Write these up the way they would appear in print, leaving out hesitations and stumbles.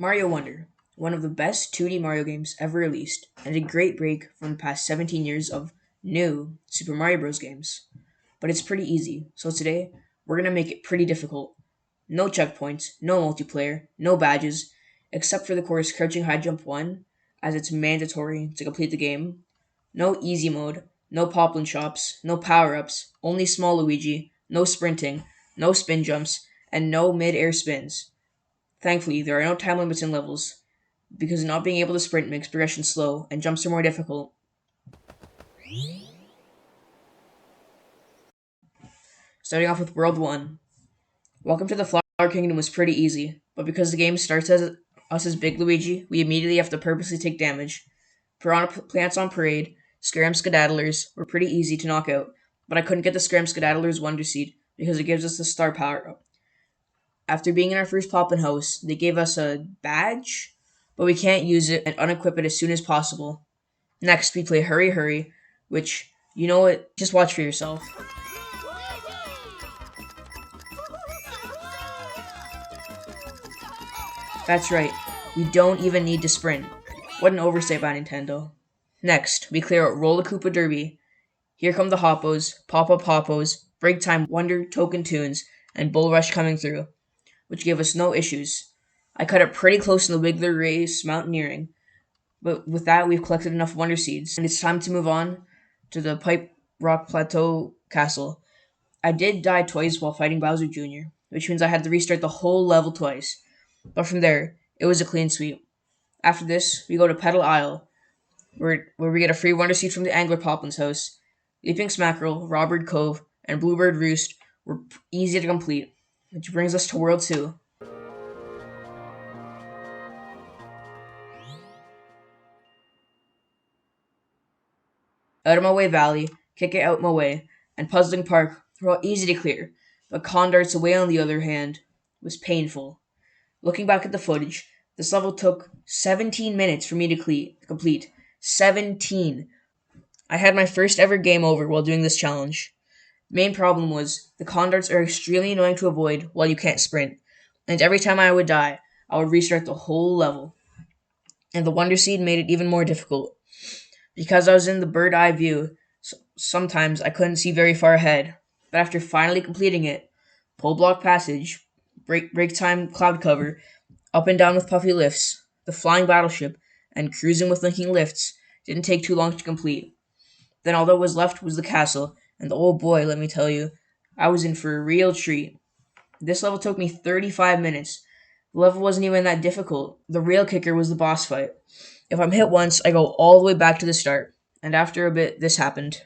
Mario Wonder, one of the best 2D Mario games ever released, and a great break from the past 17 years of new Super Mario Bros. Games. But it's pretty easy, so today we're gonna make it pretty difficult. No checkpoints, no multiplayer, no badges, except for the course Crouching High Jump 1, as it's mandatory to complete the game. No easy mode, no Poplin shops, no power ups, only small Luigi, no sprinting, no spin jumps, and no mid air spins. Thankfully, there are no time limits in levels, because not being able to sprint makes progression slow and jumps are more difficult. Starting off with World 1. Welcome to the Flower Kingdom was pretty easy, but because the game starts as us as Big Luigi, we immediately have to purposely take damage. Piranha Plants on Parade, Scram Skedaddlers were pretty easy to knock out, but I couldn't get the Scram Skedaddlers Wonder Seed because it gives us the star power up. After being in our first Poplin house, they gave us a badge, but we can't use it and unequip it as soon as possible. Next, we play Hurry Hurry, which, you know what, just watch for yourself. That's right, we don't even need to sprint. What an oversight by Nintendo. Next, we clear out Roller Koopa Derby. Here come the Hoppos, Pop-Up Hoppos, Break Time Wonder Token Tunes, and Bull Rush coming through, which gave us no issues. I cut it pretty close in the Wiggler Race Mountaineering, but with that we've collected enough Wonder Seeds, and it's time to move on to the Pipe Rock Plateau Castle. I did die twice while fighting Bowser Jr., which means I had to restart the whole level twice, but from there, it was a clean sweep. After this, we go to Petal Isle, where we get a free Wonder Seed from the Angler Poplin's house. Leaping Smackerel, Robert Cove, and Bluebird Roost were easy to complete, which brings us to World 2. Out of My Way Valley, Kick It Out My Way, and Puzzling Park were all easy to clear, but Condart's Away on the other hand was painful. Looking back at the footage, this level took 17 minutes for me to complete. 17! I had my first ever game over while doing this challenge. Main problem was the Condarts are extremely annoying to avoid while you can't sprint, and every time I would die, I would restart the whole level. And the Wonder Seed made it even more difficult. Because I was in the bird eye view, sometimes I couldn't see very far ahead. But after finally completing it, Pole Block Passage, break Time Cloud Cover, Up and Down with Puffy Lifts, the Flying Battleship, and Cruising with Linking Lifts didn't take too long to complete. Then all that was left was the castle, and oh boy, let me tell you, I was in for a real treat. This level took me 35 minutes. The level wasn't even that difficult. The real kicker was the boss fight. If I'm hit once, I go all the way back to the start. And after a bit, this happened.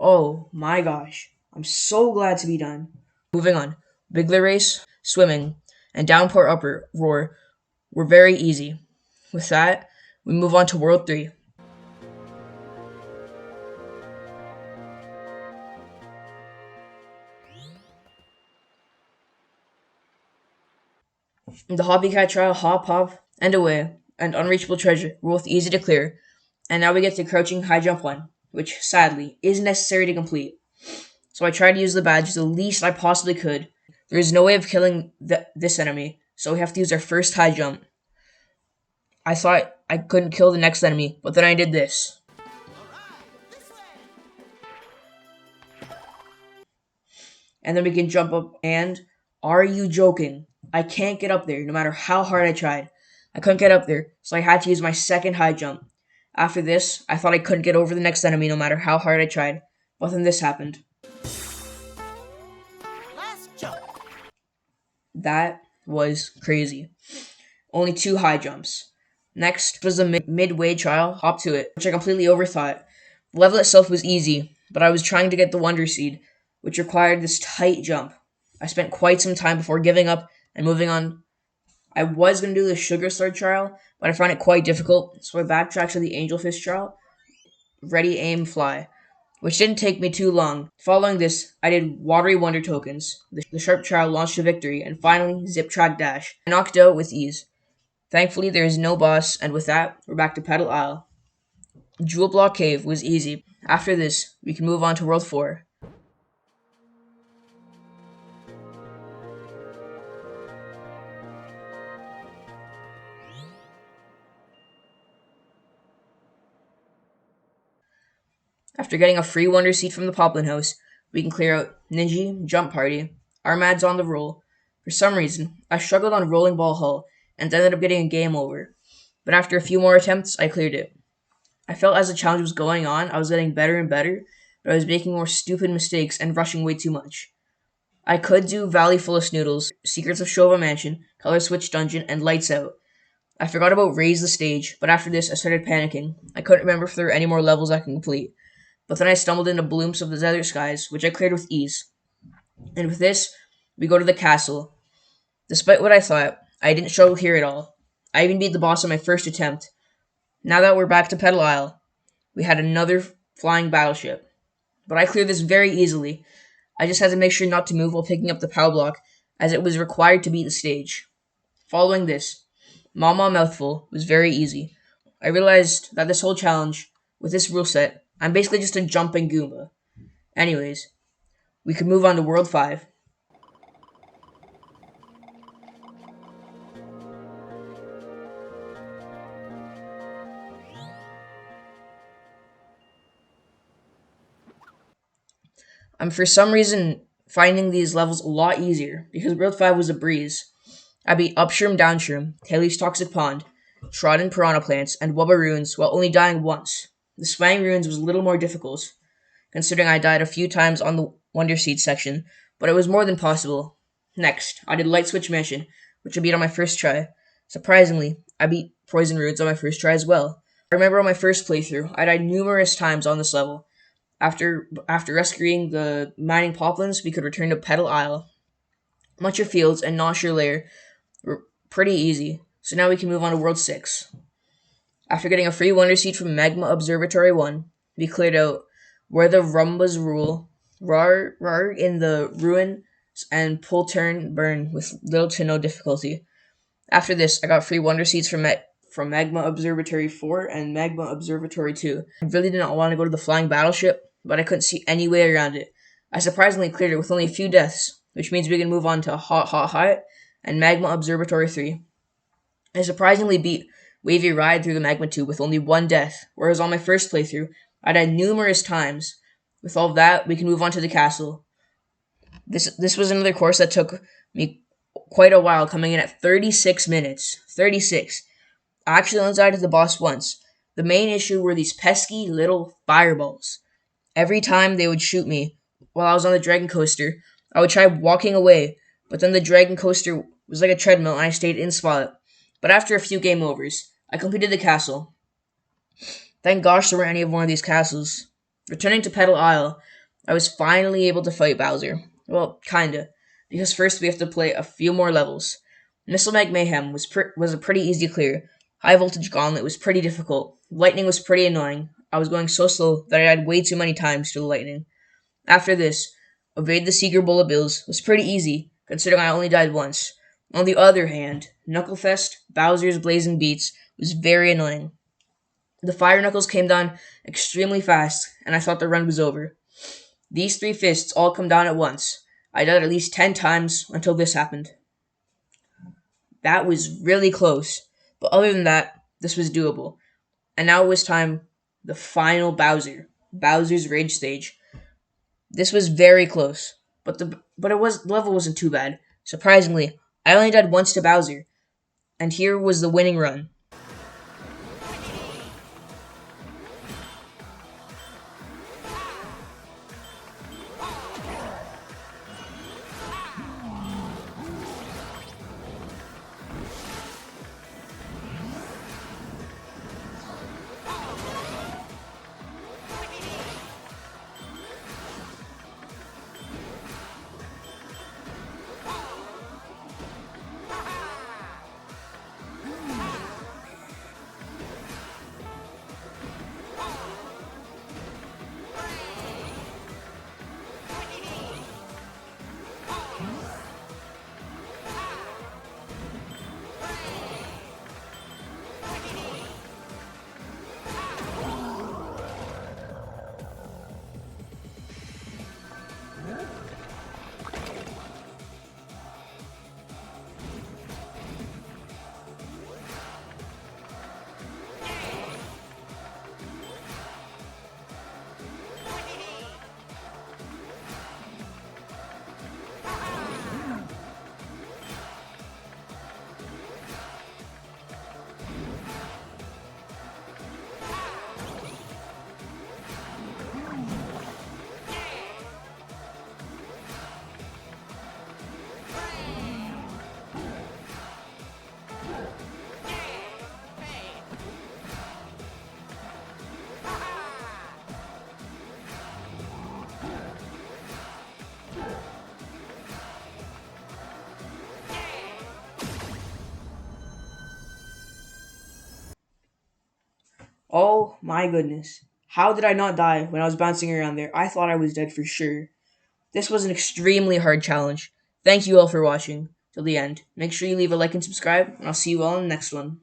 Oh my gosh. I'm so glad to be done. Moving on. Bigler Race, Swimming, and Downpour Upper Roar were very easy. With that, we move on to World 3. The Hobbycat Trial, Hop Hop, and Away, and Unreachable Treasure were both easy to clear, and now we get to Crouching High Jump 1, which, sadly, is necessary to complete. So I tried to use the badge the least I possibly could. There is no way of killing this enemy, so we have to use our first high jump. I thought I couldn't kill the next enemy, but then I did this. And then we can jump up, and are you joking? I can't get up there no matter how hard I tried. I couldn't get up there, so I had to use my second high jump. After this, I thought I couldn't get over the next enemy no matter how hard I tried, but then this happened. That was crazy. Only 2 high jumps. Next was the midway trial, Hop to It, which I completely overthought. The level itself was easy, but I was trying to get the Wonder Seed, which required this tight jump. I spent quite some time before giving up and moving on. I was going to do the Sugar Sword trial, but I found it quite difficult, so I backtracked to the Angelfish trial, Ready, Aim, Fly, which didn't take me too long. Following this, I did Watery Wonder Tokens, the Sharp trial launched to victory, and finally, Zip Track Dash. I knocked it out with ease. Thankfully, there is no boss, and with that, we're back to Petal Isle. Jewel Block Cave was easy. After this, we can move on to World 4. After getting a free Wonder Seed from the Poplin House, we can clear out Ninja, Jump Party, Armad's on the roll. For some reason, I struggled on Rolling Ball Hull and ended up getting a game over, but after a few more attempts, I cleared it. I felt as the challenge was going on, I was getting better and better, but I was making more stupid mistakes and rushing way too much. I could do Valley Full of Snoodles, Secrets of Shova Mansion, Color Switch Dungeon, and Lights Out. I forgot about Raise the Stage, but after this I started panicking. I couldn't remember if there were any more levels I can complete. But then I stumbled into Blooms of the Desert Skies, which I cleared with ease. And with this, we go to the castle. Despite what I thought, I didn't struggle here at all. I even beat the boss on my first attempt. Now that we're back to Petal Isle, we had another flying battleship. But I cleared this very easily. I just had to make sure not to move while picking up the POW block, as it was required to beat the stage. Following this, Mama Mouthful was very easy. I realized that this whole challenge, with this rule set, I'm basically just a jumping Goomba. Anyways, we could move on to World 5. I'm for some reason finding these levels a lot easier, because World 5 was a breeze. I beat Upshroom Downshroom, Tailey's Toxic Pond, Trodden Piranha Plants, and Wubba Ruins while only dying once. The Swang Ruins was a little more difficult, considering I died a few times on the Wonder Seed section, but it was more than possible. Next, I did Light Switch Mansion, which I beat on my first try. Surprisingly, I beat Poison Ruins on my first try as well. I remember on my first playthrough, I died numerous times on this level. After rescuing the mining poplins, we could return to Petal Isle. Muncher Fields and Nosher Lair were pretty easy, so now we can move on to World 6. After getting a free Wonder Seed from Magma Observatory 1, we cleared out Where the Rumbas Rule, Rar in the Ruin, and Pull Turn Burn with little to no difficulty. After this, I got free Wonder Seeds from Magma Observatory 4 and Magma Observatory 2. I really did not want to go to the flying battleship, but I couldn't see any way around it. I surprisingly cleared it with only a few deaths, which means we can move on to Hot and Magma Observatory 3. I surprisingly beat Wavy Ride through the Magma Tube with only one death, whereas on my first playthrough, I died numerous times. With all of that, we can move on to the castle. This was another course that took me quite a while, coming in at 36 minutes. 36. I actually only died to the boss once. The main issue were these pesky little fireballs. Every time they would shoot me while I was on the Dragon Coaster, I would try walking away, but then the Dragon Coaster was like a treadmill and I stayed in spot. But after a few game overs, I completed the castle. Thank gosh there weren't any of one of these castles. Returning to Petal Isle, I was finally able to fight Bowser. Well, kinda, because first we have to play a few more levels. Missile Mag Mayhem was a pretty easy clear. High Voltage Gauntlet was pretty difficult. Lightning was pretty annoying. I was going so slow that I died way too many times to the lightning. After this, Evade the Seeger Bullet Bills was pretty easy, considering I only died once. On the other hand, Knucklefest, Bowser's Blazing Beats, was very annoying. The Fire Knuckles came down extremely fast, and I thought the run was over. These three fists all come down at once. I died at least 10 times until this happened. That was really close, but other than that, this was doable. And now it was time, the final Bowser's Rage stage. This was very close, but the level wasn't too bad. Surprisingly, I only died once to Bowser, and here was the winning run. Oh my goodness. How did I not die when I was bouncing around there? I thought I was dead for sure. This was an extremely hard challenge. Thank you all for watching till the end. Make sure you leave a like and subscribe, and I'll see you all in the next one.